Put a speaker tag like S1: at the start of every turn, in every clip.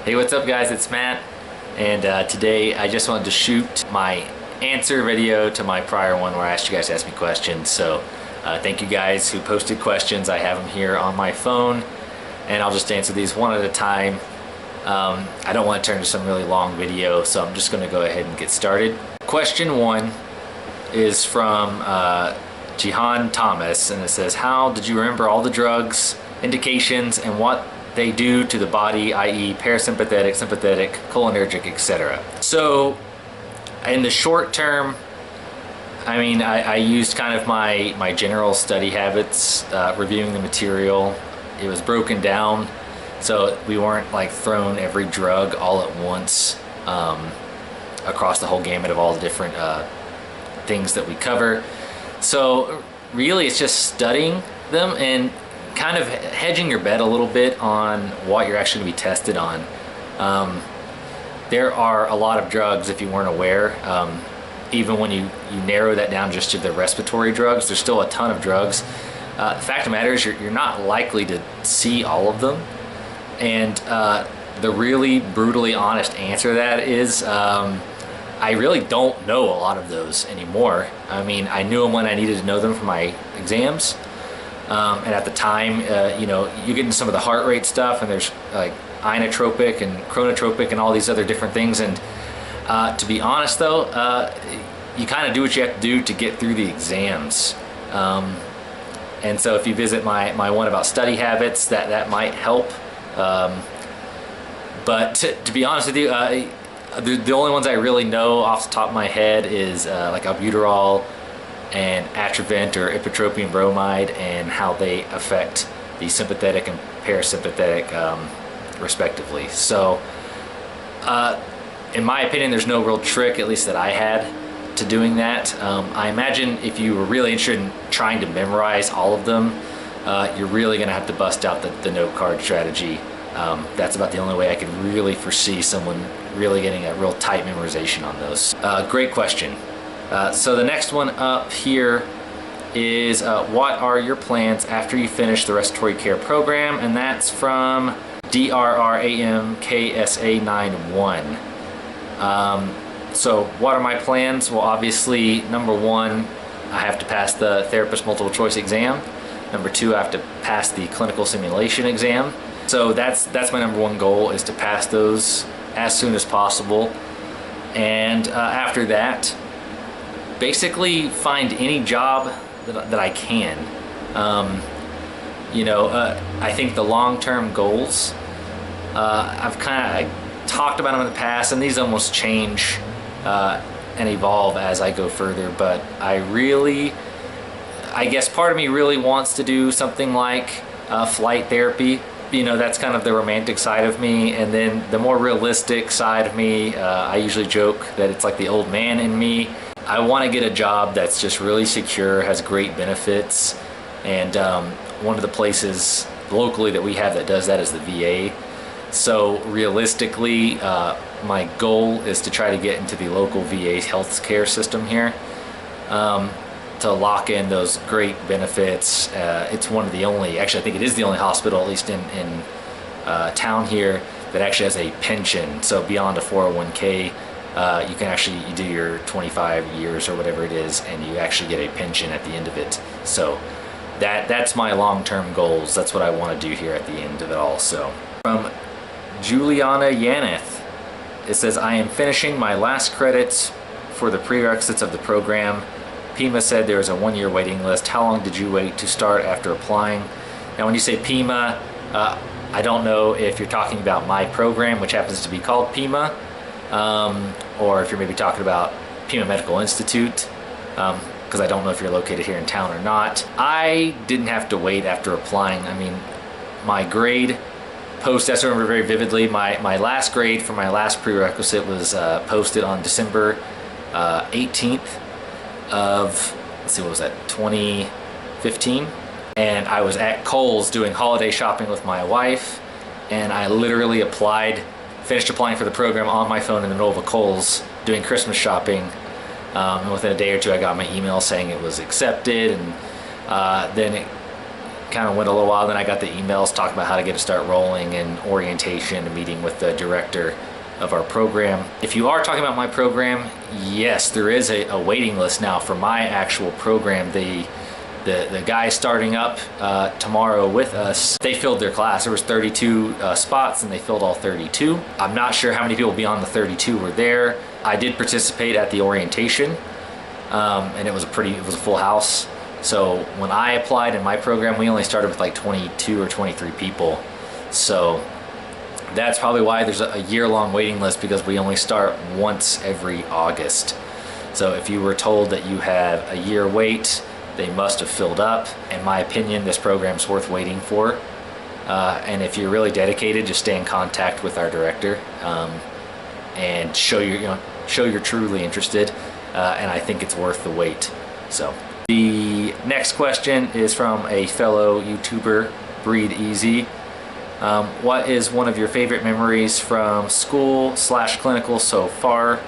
S1: Hey, what's up guys, it's Matt, and today I just wanted to shoot my answer video to my prior one where I asked you guys to ask me questions. So thank you guys who posted questions. I have them here on my phone and I'll just answer these one at a time. I don't want to turn into some really long video, so I'm just going to go ahead and get started. Question 1 is from Jihan Thomas, and it says, how did you remember all the drugs, indications, and what they do to the body, i.e. parasympathetic, sympathetic, cholinergic, etc.? So in the short term, I mean, I used kind of my general study habits, reviewing the material. It was broken down so we weren't like thrown every drug all at once across the whole gamut of all the different things that we cover. So really it's just studying them and kind of hedging your bet a little bit on what you're actually going to be tested on. There are a lot of drugs, if you weren't aware. Even when you narrow that down just to the respiratory drugs, there's still a ton of drugs. The fact of the matter is you're not likely to see all of them. And the really brutally honest answer to that is I really don't know a lot of those anymore. I mean, I knew them when I needed to know them for my exams. And at the time, you know, you get into some of the heart rate stuff, and there's like inotropic and chronotropic and all these other different things. And to be honest though, you kind of do what you have to do to get through the exams. And so if you visit my one about study habits, that might help. But to be honest with you, the only ones I really know off the top of my head is like albuterol and Atrovent or ipratropium bromide, and how they affect the sympathetic and parasympathetic respectively. So in my opinion, there's no real trick, at least that I had, to doing that. I imagine if you were really interested in trying to memorize all of them, you're really going to have to bust out the note card strategy. That's about the only way I could really foresee someone really getting a real tight memorization on those. Great question. So the next one up here is what are your plans after you finish the respiratory care program? And that's from DRRAMKSA91. So what are my plans? Well, obviously, number 1, I have to pass the therapist multiple choice exam. Number 2, I have to pass the clinical simulation exam. So that's my number 1 goal, is to pass those as soon as possible. And after that, basically find any job that I can. You know, I think the long-term goals, I've kind of talked about them in the past, and these almost change and evolve as I go further, but I guess part of me really wants to do something like flight therapy. You know, that's kind of the romantic side of me, and then the more realistic side of me, I usually joke that it's like the old man in me. I want to get a job that's just really secure, has great benefits, and one of the places locally that we have that does that is the VA. So realistically, my goal is to try to get into the local VA healthcare system here, to lock in those great benefits. It's one of the only, actually I think it is the only hospital, at least in town here, that actually has a pension. So beyond a 401k, you can actually do your 25 years or whatever it is, and you actually get a pension at the end of it. So that's my long-term goals. That's what I want to do here at the end of it all. So from Juliana Yaneth, it says, I am finishing my last credits for the prerequisites of the program. PIMA said there is a 1-year waiting list. How long did you wait to start after applying? Now when you say PIMA, I don't know if you're talking about my program, which happens to be called PIMA, or if you're maybe talking about PIMA Medical Institute, because I don't know if you're located here in town or not. I didn't have to wait after applying. I mean, my grade post, I remember very vividly, my last grade for my last prerequisite was posted on December 18th of, let's see, what was that, 2015? And I was at Kohl's doing holiday shopping with my wife, and I literally finished applying for the program on my phone in the middle of a Kohl's doing Christmas shopping. And within a day or two I got my email saying it was accepted, and then kind of went a little while. Then I got the emails talking about how to get to start rolling and orientation and meeting with the director of our program. If you are talking about my program, yes, there is a waiting list now for my actual program. The guy starting up tomorrow with us, they filled their class. There was 32 spots and they filled all 32. I'm not sure how many people beyond the 32 were there. I did participate at the orientation, and it was a full house. So when I applied in my program, we only started with like 22 or 23 people. So that's probably why there's a year-long waiting list, because we only start once every August. So if you were told that you have a year wait, they must have filled up. In my opinion, this program's worth waiting for. And if you're really dedicated, just stay in contact with our director and show you're truly interested. And I think it's worth the wait. So the next question is from a fellow YouTuber, Breathe Easy. What is one of your favorite memories from school/clinical so far?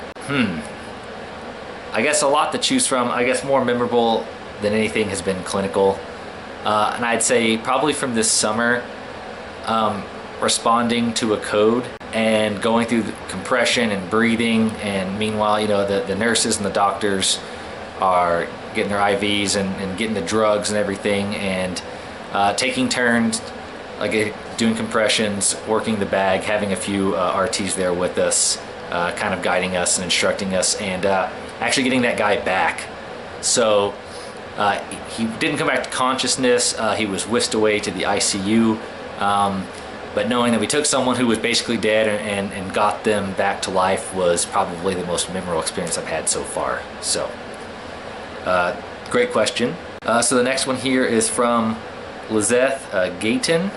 S1: I guess a lot to choose from. I guess more memorable than anything has been clinical. And I'd say probably from this summer, responding to a code and going through the compression and breathing. And meanwhile, the nurses and the doctors are getting their IVs and getting the drugs and everything, and taking turns, like doing compressions, working the bag, having a few RTs there with us, kind of guiding us and instructing us, and actually getting that guy back. So he didn't come back to consciousness. He was whisked away to the ICU. But knowing that we took someone who was basically dead and got them back to life was probably the most memorable experience I've had so far. So, great question. So the next one here is from Lizeth Gayton.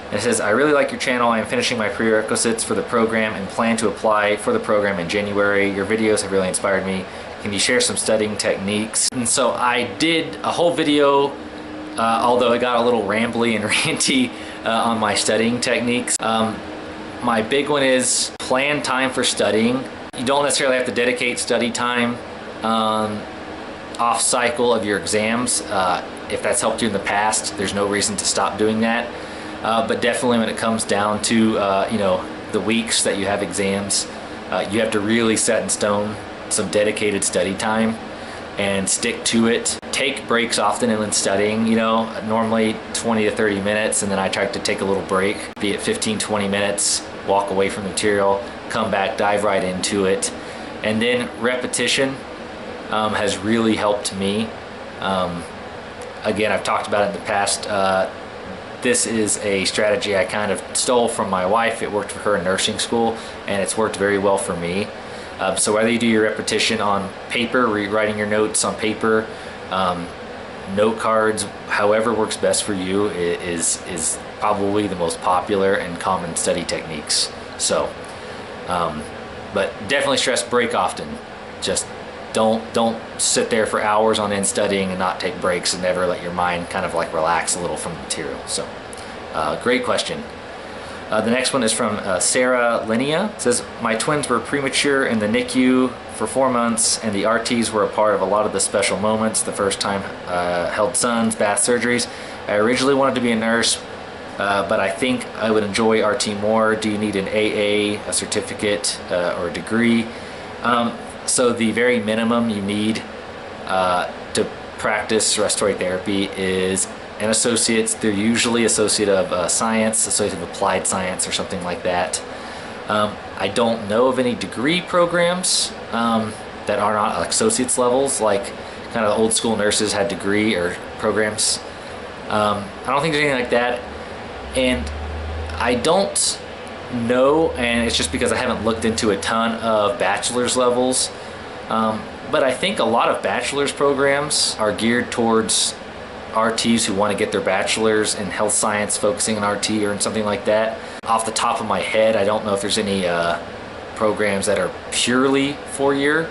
S1: And it says, I really like your channel. I am finishing my prerequisites for the program and plan to apply for the program in January. Your videos have really inspired me. Can you share some studying techniques? And so I did a whole video, although it got a little rambly and ranty on my studying techniques. My big one is plan time for studying. You don't necessarily have to dedicate study time off cycle of your exams. If that's helped you in the past, there's no reason to stop doing that. But definitely when it comes down to the weeks that you have exams, you have to really set in stone some dedicated study time and stick to it. Take breaks often when studying, normally 20 to 30 minutes, and then I try to take a little break, be it 15-20 minutes, walk away from the material, come back, dive right into it. And then repetition has really helped me. Again, I've talked about it in the past. This is a strategy I kind of stole from my wife. It worked for her in nursing school, and it's worked very well for me. So whether you do your repetition on paper, writing your notes on paper, note cards, however works best for you is probably the most popular and common study techniques. So, but definitely stress break often. Just don't sit there for hours on end studying and not take breaks, and never let your mind kind of like relax a little from the material. So, great question. The next one is from Sarah Linnea. It says, my twins were premature in the NICU for 4 months, and the RTs were a part of a lot of the special moments. The first time held sons, bath surgeries. I originally wanted to be a nurse, but I think I would enjoy RT more. Do you need an AA, a certificate, or a degree? So the very minimum you need to practice respiratory therapy is an associate's. They're usually associate of science, associate of applied science, or something like that. I don't know of any degree programs that are not associates levels, like kind of old school nurses had degree or programs. I don't think there's anything like that, and I don't know, and it's just because I haven't looked into a ton of bachelor's levels, but I think a lot of bachelor's programs are geared towards RTs who want to get their bachelor's in health science, focusing on RT or in something like that. Off the top of my head, I don't know if there's any programs that are purely 4-year,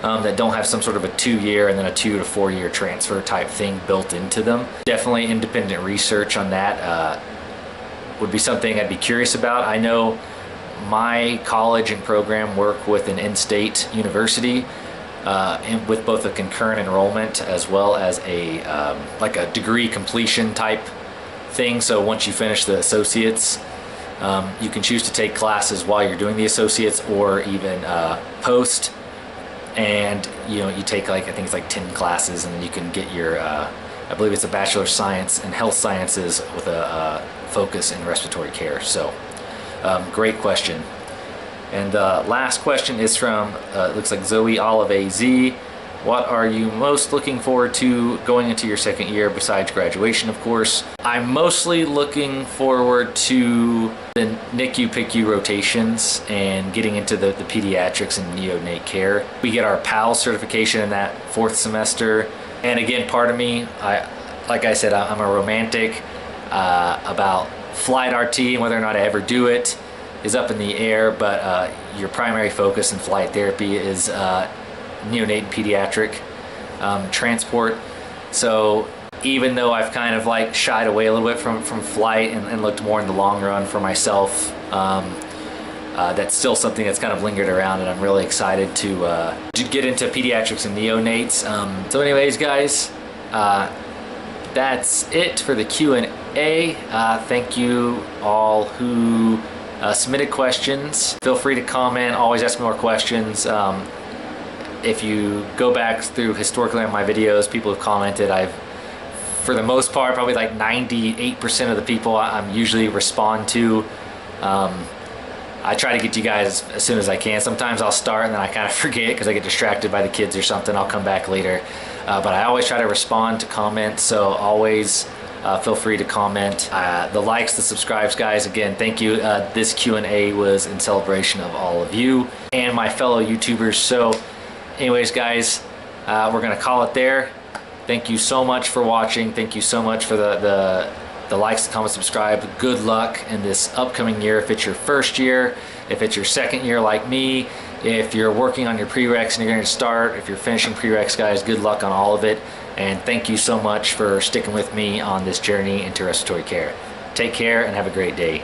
S1: that don't have some sort of a 2-year and then a 2 to 4-year transfer type thing built into them. Definitely independent research on that would be something I'd be curious about. I know my college and program work with an in-state university, and with both a concurrent enrollment as well as a like a degree completion type thing. So once you finish the associates, you can choose to take classes while you're doing the associates or even post. And you take like, I think it's like 10 classes, and then you can get your I believe it's a Bachelor of Science in Health Sciences with a focus in respiratory care. So great question. And last question is from looks like Zoe Olive AZ. What are you most looking forward to going into your second year besides graduation, of course? I'm mostly looking forward to the NICU PICU rotations and getting into the pediatrics and neonate care. We get our PAL certification in that 4th semester. And again, part of me, like I said, I'm a romantic about flight RT, and whether or not I ever do it is up in the air, but your primary focus in flight therapy is neonate and pediatric transport. So even though I've kind of like shied away a little bit from flight and looked more in the long run for myself, that's still something that's kind of lingered around, and I'm really excited to get into pediatrics and neonates. So anyways, guys, that's it for the Q&A. Thank you all who submitted questions. Feel free to comment, always ask me more questions. If you go back through historically on my videos, people have commented. For the most part, probably like 98% of the people I'm usually respond to. I try to get to you guys as soon as I can. Sometimes I'll start and then I kind of forget because I get distracted by the kids or something. I'll come back later. But I always try to respond to comments, so always feel free to comment. The likes, the subscribes, guys, again, thank you. This Q&A was in celebration of all of you and my fellow YouTubers. So anyways, guys, we're gonna call it there. Thank you so much for watching. Thank you so much for the likes, the comments, subscribe. Good luck in this upcoming year. If it's your first year, if it's your second year like me, if you're working on your prereqs and you're going to start, if you're finishing prereqs, guys, good luck on all of it. And thank you so much for sticking with me on this journey into respiratory care. Take care and have a great day.